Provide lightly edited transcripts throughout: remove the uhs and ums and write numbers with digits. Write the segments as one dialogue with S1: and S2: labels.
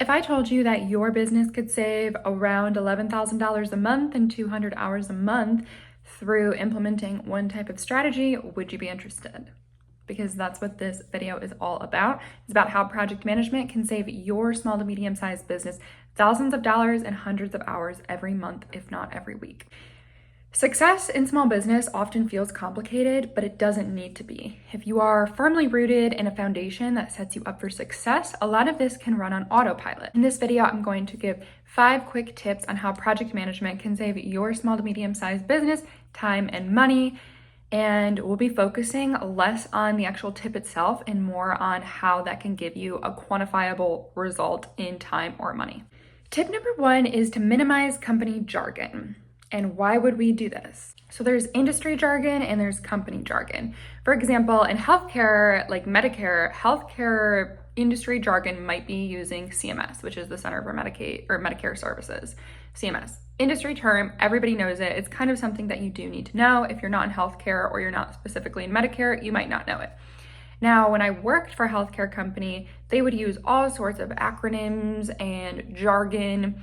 S1: If I told you that your business could save around $11,000 a month and 200 hours a month through implementing one type of strategy, would you be interested? Because that's what this video is all about. It's about how project management can save your small to medium-sized business thousands of dollars and hundreds of hours every month, if not every week. Success in small business often feels complicated, but it doesn't need to be. If you are firmly rooted in a foundation that sets you up for success, a lot of this can run on autopilot. In this video, I'm going to give 5 quick tips on how project management can save your small to medium-sized business time and money. And we'll be focusing less on the actual tip itself and more on how that can give you a quantifiable result in time or money. Tip number 1 is to minimize company jargon. And why would we do this? So there's industry jargon and there's company jargon. For example, in healthcare, like Medicare, healthcare industry jargon might be using CMS, which is the Center for Medicaid or Medicare Services, CMS. Industry term, everybody knows it. It's kind of something that you do need to know. If you're not in healthcare or you're not specifically in Medicare, you might not know it. Now, when I worked for a healthcare company, they would use all sorts of acronyms and jargon,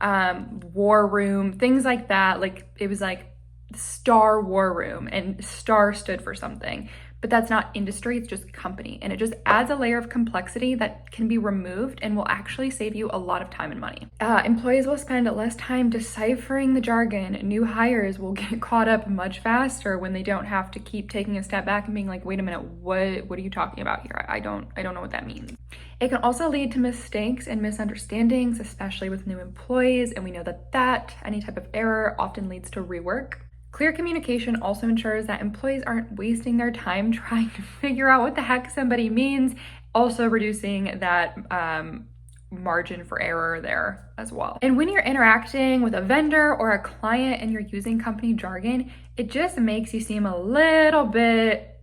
S1: war room, things like that. Like it was like Star War Room, and STAR stood for something, but that's not industry, it's just company. And it just adds a layer of complexity that can be removed and will actually save you a lot of time and money. Employees will spend less time deciphering the jargon. New hires will get caught up much faster when they don't have to keep taking a step back and being like, wait a minute, what are you talking about here? I don't know what that means. It can also lead to mistakes and misunderstandings, especially with new employees. And we know that any type of error often leads to rework. Clear communication also ensures that employees aren't wasting their time trying to figure out what the heck somebody means, also reducing that margin for error there as well. And when you're interacting with a vendor or a client and you're using company jargon, it just makes you seem a little bit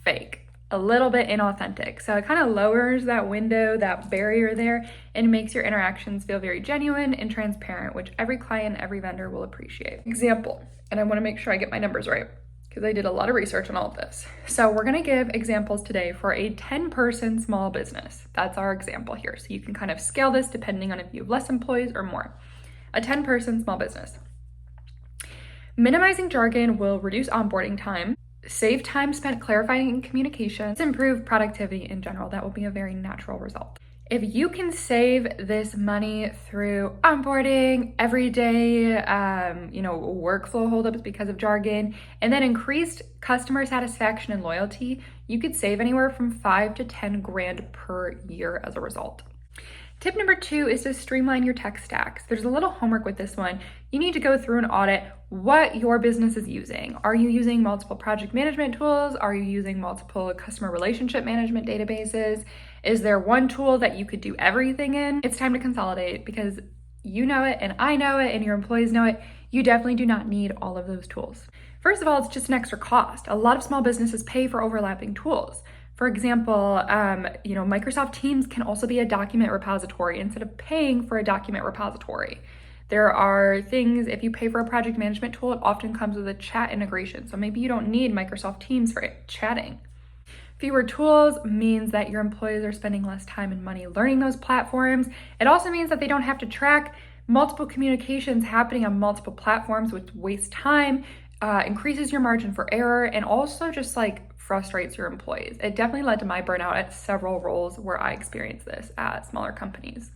S1: fake, a little bit inauthentic. So it kind of lowers that window, that barrier there, and makes your interactions feel very genuine and transparent, which every client, every vendor will appreciate. Example, and I want to make sure I get my numbers right because I did a lot of research on all of this. So we're going to give examples today for a 10-person small business. That's our example here. So you can kind of scale this depending on if you have less employees or more. A 10-person small business. Minimizing jargon will reduce onboarding time, save time spent clarifying communications, improve productivity in general. That will be a very natural result. If you can save this money through onboarding, everyday, workflow holdups because of jargon, and then increased customer satisfaction and loyalty, you could save anywhere from 5 to 10 grand per year as a result. Tip number 2 is to streamline your tech stacks. There's a little homework with this one. You need to go through and audit what your business is using. Are you using multiple project management tools? Are you using multiple customer relationship management databases? Is there one tool that you could do everything in? It's time to consolidate because you know it and I know it and your employees know it. You definitely do not need all of those tools. First of all, it's just an extra cost. A lot of small businesses pay for overlapping tools. For example, Microsoft Teams can also be a document repository instead of paying for a document repository. There are things, if you pay for a project management tool, it often comes with a chat integration. So maybe you don't need Microsoft Teams for chatting. Fewer tools means that your employees are spending less time and money learning those platforms. It also means that they don't have to track multiple communications happening on multiple platforms, which wastes time, increases your margin for error, and also just frustrates your employees. It definitely led to my burnout at several roles where I experienced this at smaller companies.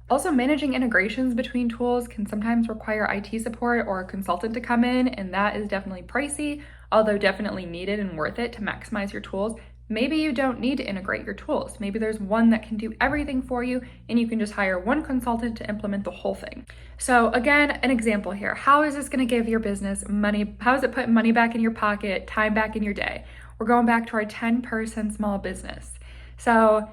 S1: Also, managing integrations between tools can sometimes require IT support or a consultant to come in, and that is definitely pricey, although definitely needed and worth it to maximize your tools. Maybe you don't need to integrate your tools. Maybe there's one that can do everything for you and you can just hire one consultant to implement the whole thing. So again, an example here. How is this going to give your business money? How is it putting money back in your pocket, time back in your day? We're going back to our 10-person small business. So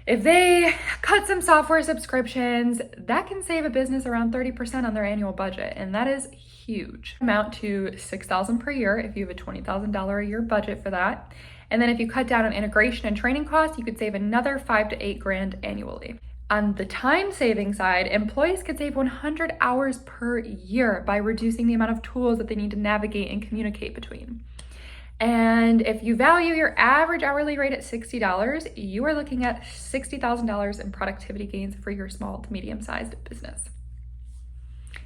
S1: if they cut some software subscriptions, that can save a business around 30% on their annual budget, and that is huge. Amount to $6,000 per year if you have a $20,000 a year budget for that. And then if you cut down on integration and training costs, you could save another 5 to 8 grand annually. On the time saving side, employees could save 100 hours per year by reducing the amount of tools that they need to navigate and communicate between. And if you value your average hourly rate at $60, you are looking at $60,000 in productivity gains for your small to medium-sized business.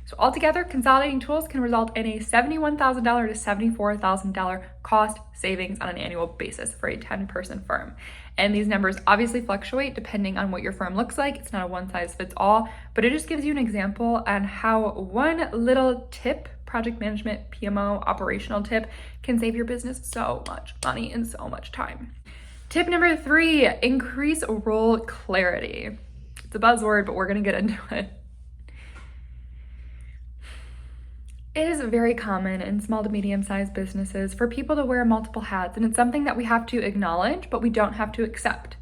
S1: So altogether, consolidating tools can result in a $71,000 to $74,000 cost savings on an annual basis for a 10-person firm. And these numbers obviously fluctuate depending on what your firm looks like. It's not a one-size-fits-all, but it just gives you an example on how one little tip, project management, PMO, operational tip, can save your business so much money and so much time. Tip number 3, increase role clarity. It's a buzzword, but we're gonna get into it. It is very common in small to medium-sized businesses for people to wear multiple hats, and it's something that we have to acknowledge, but we don't have to accept.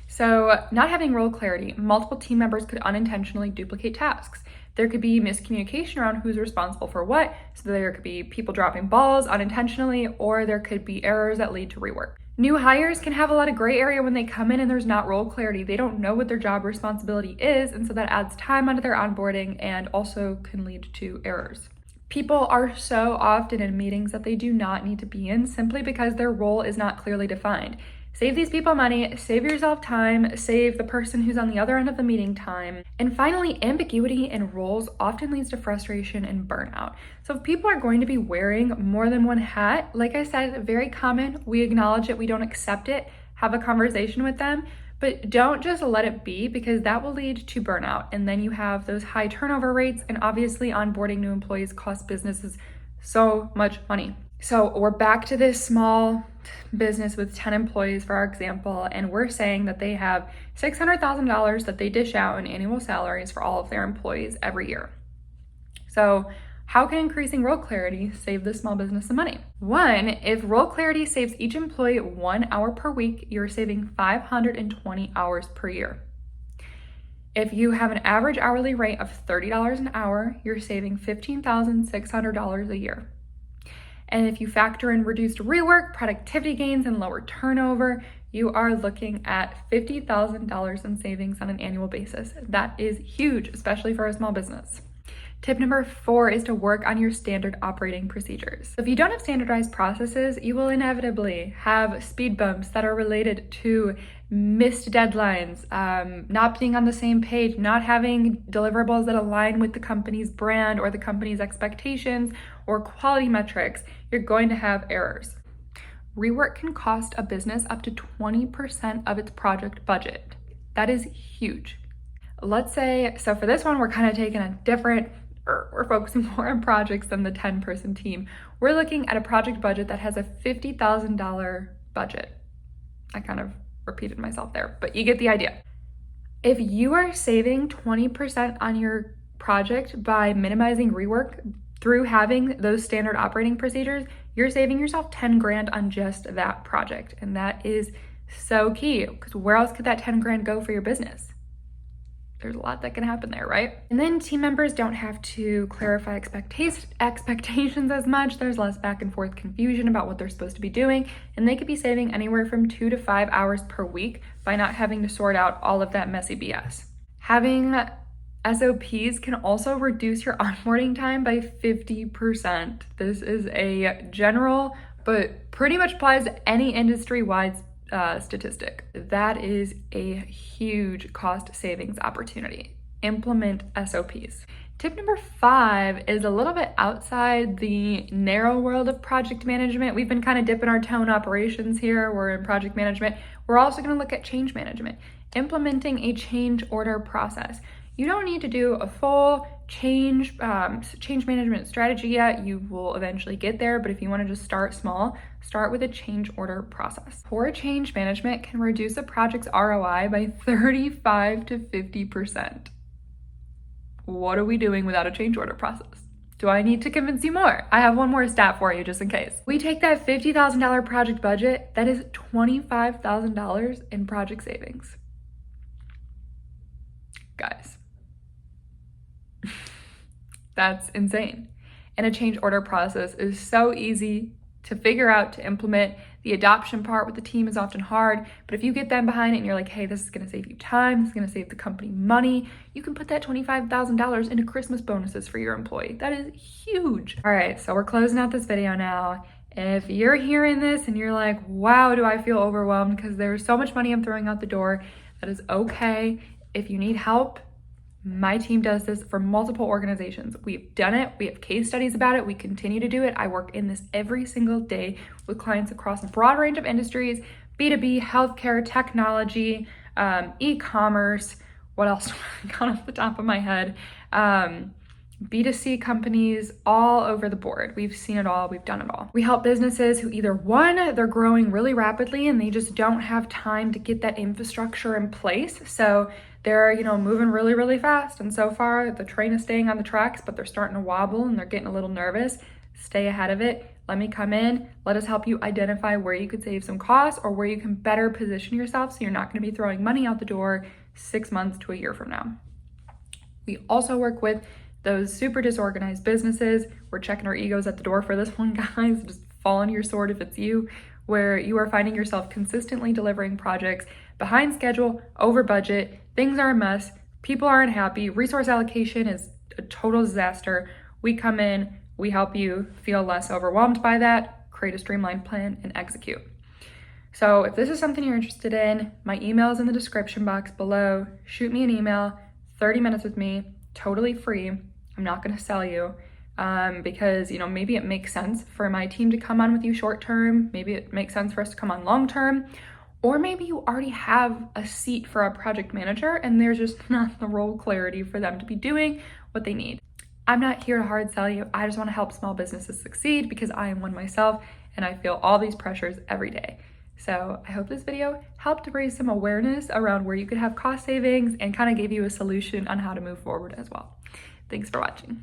S1: So not having role clarity, multiple team members could unintentionally duplicate tasks. There could be miscommunication around who's responsible for what, so there could be people dropping balls unintentionally, or there could be errors that lead to rework. New hires can have a lot of gray area when they come in and there's not role clarity. They don't know what their job responsibility is, and so that adds time onto their onboarding and also can lead to errors. People are so often in meetings that they do not need to be in simply because their role is not clearly defined. Save these people money, save yourself time, save the person who's on the other end of the meeting time. And finally, ambiguity in roles often leads to frustration and burnout. So if people are going to be wearing more than one hat, like I said, very common, we acknowledge it, we don't accept it, have a conversation with them, but don't just let it be, because that will lead to burnout. And then you have those high turnover rates, and obviously onboarding new employees costs businesses so much money. So we're back to this small business with 10 employees, for our example, and we're saying that they have $600,000 that they dish out in annual salaries for all of their employees every year. So how can increasing role clarity save the small business some money? 1, if role clarity saves each employee 1 hour per week, you're saving 520 hours per year. If you have an average hourly rate of $30 an hour, you're saving $15,600 a year. And if you factor in reduced rework, productivity gains, and lower turnover, you are looking at $50,000 in savings on an annual basis. That is huge, especially for a small business. Tip number 4 is to work on your standard operating procedures. If you don't have standardized processes, you will inevitably have speed bumps that are related to missed deadlines, not being on the same page, not having deliverables that align with the company's brand or the company's expectations or quality metrics. You're going to have errors. Rework can cost a business up to 20% of its project budget. That is huge. Let's say, so for this one, we're kind of taking a different, we're focusing more on projects than the 10-person team. We're looking at a project budget that has a $50,000 budget. I kind of repeated myself there, but you get the idea. If you are saving 20% on your project by minimizing rework through having those standard operating procedures, you're saving yourself 10 grand on just that project. And that is so key, because where else could that 10 grand go for your business? There's a lot that can happen there, right? And then team members don't have to clarify expectations as much. There's less back and forth confusion about what they're supposed to be doing, and they could be saving anywhere from 2 to 5 hours per week by not having to sort out all of that messy BS. Having SOPs can also reduce your onboarding time by 50%. This is a general, but pretty much applies to any industry-wide statistic. That is a huge cost savings opportunity. Implement SOPs. Tip number 5 is a little bit outside the narrow world of project management. We've been kind of dipping our toe in operations here. We're in project management. We're also going to look at change management. Implementing a change order process. You don't need to do a full change management strategy yet. You will eventually get there, but if you want to just start small, start with a change order process. Poor change management can reduce a project's ROI by 35 to 50%. What are we doing without a change order process? Do I need to convince you more? I have one more stat for you just in case. We take that $50,000 project budget, that is $25,000 in project savings. Guys. That's insane. And a change order process is so easy to figure out, to implement. The adoption part with the team is often hard, but if you get them behind it and you're like, hey, this is gonna save you time, this is gonna save the company money, you can put that $25,000 into Christmas bonuses for your employee. That is huge. All right, so we're closing out this video now, If you're hearing this and you're like, wow, do I feel overwhelmed because there's so much money I'm throwing out the door, that is okay. If you need help, my team does this for multiple organizations. We've done it. We have case studies about it. We continue to do it. I work in this every single day with clients across a broad range of industries, B2B, healthcare, technology, e-commerce. What else do I got off the top of my head? B2C companies, all over the board. We've seen it all, we've done it all. We help businesses who either one, they're growing really rapidly and they just don't have time to get that infrastructure in place. So they're, moving really, really fast. And so far the train is staying on the tracks, but they're starting to wobble and they're getting a little nervous. Stay ahead of it. Let me come in. Let us help you identify where you could save some costs or where you can better position yourself so you're not going to be throwing money out the door 6 months to a year from now. We also work with those super disorganized businesses. We're checking our egos at the door for this one, guys. Just fall on your sword if it's you, where you are finding yourself consistently delivering projects behind schedule, over budget, things are a mess, people aren't happy, resource allocation is a total disaster. We come in, we help you feel less overwhelmed by that, create a streamlined plan, and execute. So if this is something you're interested in, my email is in the description box below. Shoot me an email, 30 minutes with me, totally free. I'm not going to sell you because, maybe it makes sense for my team to come on with you short term. Maybe it makes sense for us to come on long term. Or maybe you already have a seat for a project manager and there's just not the role clarity for them to be doing what they need. I'm not here to hard sell you. I just want to help small businesses succeed because I am one myself and I feel all these pressures every day. So I hope this video helped to raise some awareness around where you could have cost savings and kind of gave you a solution on how to move forward as well. Thanks for watching.